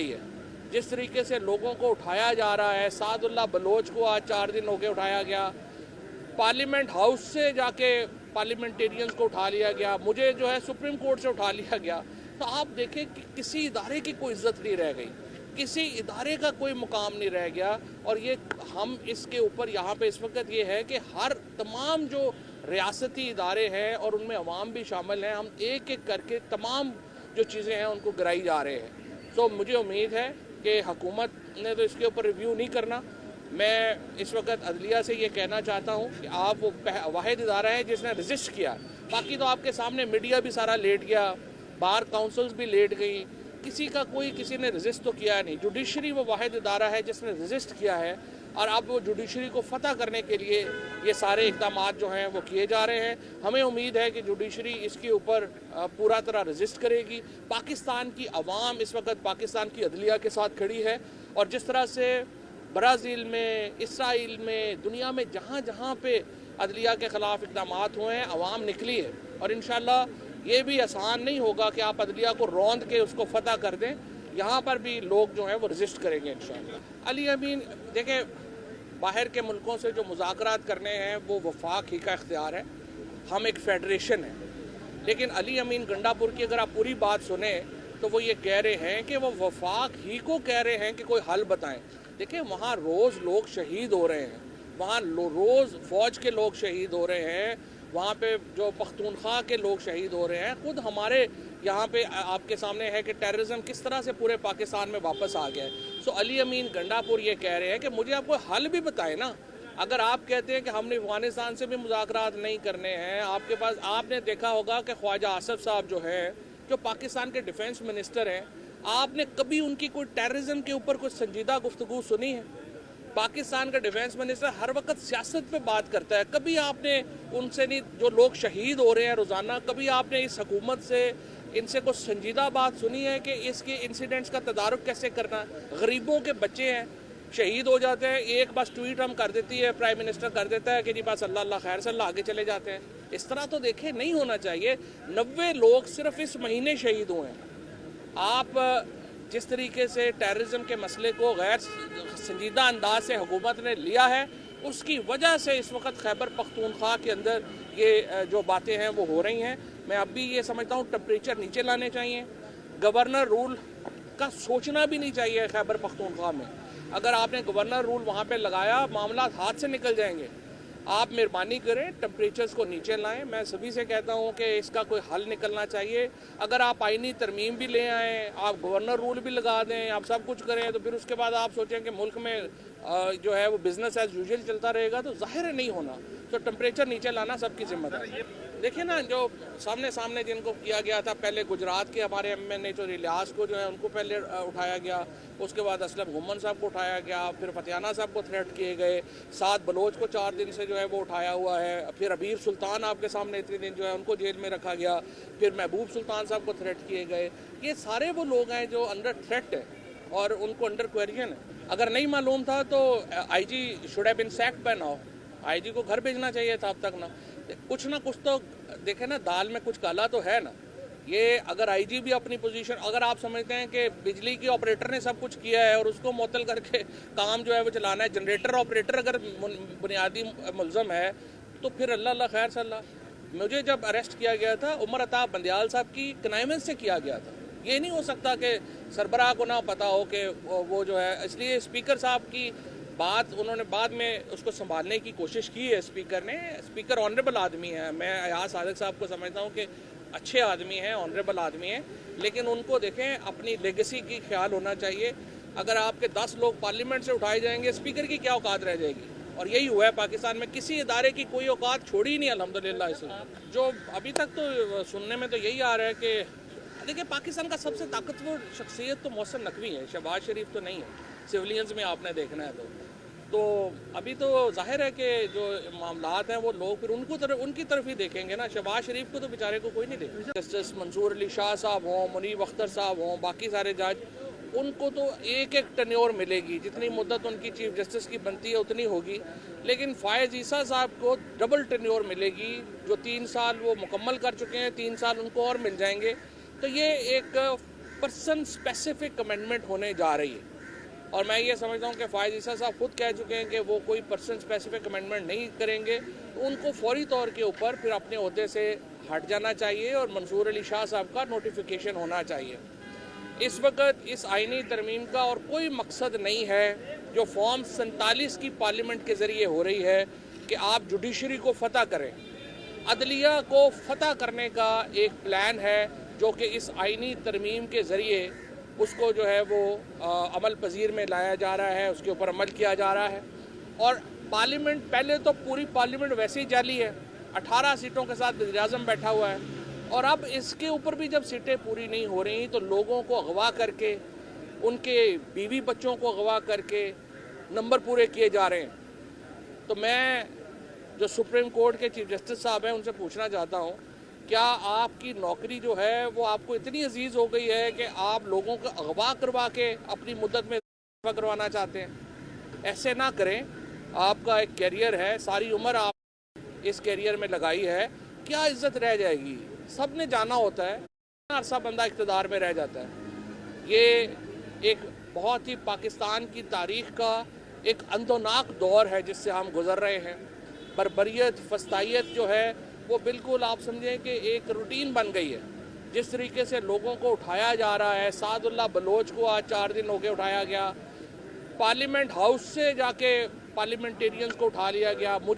है। जिस तरीके से लोगों को उठाया जा रहा है, सादुल्लाह बलोच को आज 4 दिन हो गए उठाया गया, पार्लियामेंट हाउस से जाके पार्लियामेंटेरियंस को उठा लिया गया, मुझे जो है सुप्रीम कोर्ट से उठा लिया गया। तो आप देखें कि किसी इदारे की कोई इज्जत नहीं रह गई, किसी इदारे का कोई मुकाम नहीं रह गया। और ये हम इसके ऊपर यहाँ पे इस वक्त ये है कि हर तमाम जो रियासती इदारे हैं और उनमें अवाम भी शामिल हैं, हम एक एक करके तमाम जो चीज़ें हैं उनको गिराई जा रहे हैं। तो मुझे उम्मीद है कि हुकूमत ने तो इसके ऊपर रिव्यू नहीं करना। मैं इस वक्त अदलिया से ये कहना चाहता हूँ कि आप वो वाहिद इदारा है जिसने रजिस्ट किया। बाकी तो आपके सामने मीडिया भी सारा लेट गया, बार काउंसिल्स भी लेट गई, किसी ने रजिस्ट तो किया नहीं। जुडिशरी वो वाहिद इदारा है जिसने रजिस्ट किया है और अब वो जुडिशरी को फतह करने के लिए ये सारे इक़दाम जो हैं वो किए जा रहे हैं। हमें उम्मीद है कि जुडिशरी इसके ऊपर पूरा तरह रजिस्ट करेगी। पाकिस्तान की अवाम इस वक्त पाकिस्तान की अदलिया के साथ खड़ी है और जिस तरह से ब्राज़ील में, इसराइल में, दुनिया में जहाँ जहाँ पे अदलिया के ख़िलाफ़ इक़दाम हुए हैं, अवाम निकली है। और इंशाअल्लाह ये भी आसान नहीं होगा कि आप अदलिया को रौंद के उसको फतह कर दें। यहाँ पर भी लोग जो हैं वो रजिस्ट करेंगे इंशाअल्लाह। अली अमीन देखें, बाहर के मुल्कों से जो मुज़ाकरात करने हैं वो वफाक ही का इख्तियार है, हम एक फेडरेशन है। लेकिन अली अमीन गंडापुर की अगर आप पूरी बात सुने तो वो ये कह रहे हैं कि वो वफाक ही को कह रहे हैं कि कोई हल बताएं। देखिए, वहाँ रोज़ लोग शहीद हो रहे हैं, वहाँ रोज़ फ़ौज के लोग शहीद हो रहे हैं, वहाँ पे जो पख्तूनख्वा के लोग शहीद हो रहे हैं। खुद हमारे यहाँ पे आपके सामने है कि टेररिज्म किस तरह से पूरे पाकिस्तान में वापस आ गया है। सो अली अमीन गंडापुर ये कह रहे हैं कि मुझे आप कोई हल भी बताएं ना। अगर आप कहते हैं कि हमने अफगानिस्तान से भी मुज़ाकरात नहीं करने हैं, आपके पास, आपने देखा होगा कि ख्वाजा आसिफ साहब जो हैं, जो पाकिस्तान के डिफेंस मिनिस्टर हैं, आपने कभी उनकी कोई टेररिज्म के ऊपर कोई संजीदा गुफ्तगू सुनी है? पाकिस्तान का डिफेंस मिनिस्टर हर वक्त सियासत पे बात करता है, कभी आपने उनसे नहीं, जो लोग शहीद हो रहे हैं रोज़ाना, कभी आपने इस हुकूमत से इनसे कुछ संजीदा बात सुनी है कि इसके इंसिडेंट्स का तदारुक कैसे करना? गरीबों के बच्चे हैं, शहीद हो जाते हैं, एक बस ट्वीट हम कर देती है, प्राइम मिनिस्टर कर देता है कि जी बस अल्लाह अल्लाह खैर से अल्लाह, आगे चले जाते हैं। इस तरह तो देखे नहीं होना चाहिए। 90 लोग सिर्फ इस महीने शहीद हुए हैं। आप जिस तरीके से टेररिज्म के मसले को गैर संजीदा अंदाज से हुकूमत ने लिया है, उसकी वजह से इस वक्त खैबर पख्तूनख्वा के अंदर ये जो बातें हैं वो हो रही हैं। मैं अब भी ये समझता हूँ टेम्परेचर नीचे लाने चाहिए, गवर्नर रूल का सोचना भी नहीं चाहिए खैबर पख्तूनख्वा में। अगर आपने गवर्नर रूल वहाँ पे लगाया, मामला हाथ से निकल जाएंगे। आप मेहरबानी करें, टेम्परेचर्स को नीचे लाएं। मैं सभी से कहता हूं कि इसका कोई हल निकलना चाहिए। अगर आप आईनी तरमीम भी ले आएँ, आप गवर्नर रूल भी लगा दें, आप सब कुछ करें, तो फिर उसके बाद आप सोचें कि मुल्क में जो है वो बिज़नेस एज यूजुअल चलता रहेगा, तो ज़ाहिर है नहीं होना। तो टेम्परेचर नीचे लाना सबकी जिम्मेदारी है। देखिए ना, जो सामने जिनको किया गया था, पहले गुजरात के हमारे MN जो रियाज को जो है उनको पहले उठाया गया, उसके बाद असलम घुमन साहब को उठाया गया, फिर फतियाना साहब को थ्रेट किए गए, साद बलोच को 4 दिन से जो है वो उठाया हुआ है, फिर अबीर सुल्तान आपके सामने इतने दिन जो है उनको जेल में रखा गया, फिर महबूब सुल्तान साहब को थ्रेट किए गए। ये सारे वो लोग हैं जो अंडर थ्रेट है और उनको अंडर क्वेरियन है। अगर नहीं मालूम था तो IG should have been sacked by now. IG को घर भेजना चाहिए था अब तक ना। कुछ तो देखे ना, दाल में कुछ काला तो है ना। ये अगर IG भी अपनी पोजीशन, अगर आप समझते हैं कि बिजली के ऑपरेटर ने सब कुछ किया है और उसको मुअत्तल करके काम जो है वो चलाना है, जनरेटर ऑपरेटर अगर बुनियादी मुल्ज़म है, तो फिर अल्लाह अल्लाह खैर से अल्लाह। मुझे जब अरेस्ट किया गया था, उमर अताब बंदियाल साहब की कनाइमेंस से किया गया था। ये नहीं हो सकता कि सरबराह को ना पता हो कि वो जो है, इसलिए स्पीकर साहब की बात उन्होंने बाद में उसको संभालने की कोशिश की है। स्पीकर ने, स्पीकर ऑनरेबल आदमी है, मैं अयाज सादिक साहब को समझता हूँ कि अच्छे आदमी हैं, ऑनरेबल आदमी हैं, लेकिन उनको देखें अपनी लेगेसी की ख्याल होना चाहिए। अगर आपके 10 लोग पार्लियामेंट से उठाए जाएंगे, स्पीकर की क्या औकात रह जाएगी? और यही हुआ है पाकिस्तान में, किसी इदारे की कोई औकात छोड़ी ही नहीं अल्हम्दुलिल्लाह। इसमें जो अभी तक तो सुनने में तो यही आ रहा है कि देखिए, पाकिस्तान का सबसे ताकतवर शख्सियत तो मोहसिन नकवी है, शहबाज शरीफ तो नहीं है। सिविलियंस में आपने देखना है तो अभी तो जाहिर है कि जो मामलात हैं वो लोग फिर उनकी तरफ ही देखेंगे ना। शहबाज शरीफ को तो बेचारे को कोई नहीं देखेगा। जस्टिस मंसूर अली शाह साहब हों, मुनीब अख्तर साहब हों, बाकी सारे जज, उनको तो एक टन्योर मिलेगी, जितनी मुद्दत उनकी चीफ जस्टिस की बनती है उतनी होगी। लेकिन फायज़ ईसा साहब को डबल टन्योर मिलेगी, जो 3 साल वो मुकम्मल कर चुके हैं, 3 साल उनको और मिल जाएंगे। तो ये एक पर्सन स्पेसिफिक अमेंडमेंट होने जा रही है। और मैं ये समझता हूँ कि फ़ायज़ ईसा साहब खुद कह चुके हैं कि वो कोई पर्सन स्पेसिफिक अमेंडमेंट नहीं करेंगे, तो उनको फौरी तौर के ऊपर फिर अपने ओहदे से हट जाना चाहिए और मंसूर अली शाह साहब का नोटिफिकेशन होना चाहिए। इस वक्त इस आईनी तरमीम का और कोई मकसद नहीं है जो फॉर्म 47 की पार्लियामेंट के ज़रिए हो रही है कि आप जुडिशरी को फतह करें। अदलिया को फतह करने का एक प्लान है जो कि इस आईनी तरमीम के ज़रिए उसको जो है वो अमल पजीर में लाया जा रहा है, उसके ऊपर अमल किया जा रहा है। और पार्लियामेंट, पहले तो पूरी पार्लियामेंट वैसे ही जाली है, 18 सीटों के साथ वज़ीर-ए-आज़म बैठा हुआ है, और अब इसके ऊपर भी जब सीटें पूरी नहीं हो रही तो लोगों को अगवा करके, उनके बीवी बच्चों को अगवा करके नंबर पूरे किए जा रहे हैं। तो मैं जो सुप्रीम कोर्ट के चीफ जस्टिस साहब हैं उनसे पूछना चाहता हूँ, क्या आपकी नौकरी जो है वो आपको इतनी अजीज़ हो गई है कि आप लोगों को अगवा करवा के अपनी मुद्दत में इजाफा करवाना चाहते हैं? ऐसे ना करें, आपका एक कैरियर है, सारी उम्र आप इस कैरियर में लगाई है, क्या इज्जत रह जाएगी? सब ने जाना होता है, अरसा बंदा इक़्तिदार में रह जाता है। ये एक बहुत ही पाकिस्तान की तारीख़ का एक अंदोनाक दौर है जिससे हम गुज़र रहे हैं। बर्बरियत, फस्तायत जो है वो बिल्कुल आप समझें कि एक रूटीन बन गई है। जिस तरीके से लोगों को उठाया जा रहा है, सादुल्लाह बलोच को आज 4 दिन हो गए उठाया गया, पार्लियामेंट हाउस से जाके पार्लियामेंटेरियंस को उठा लिया गया। मुझे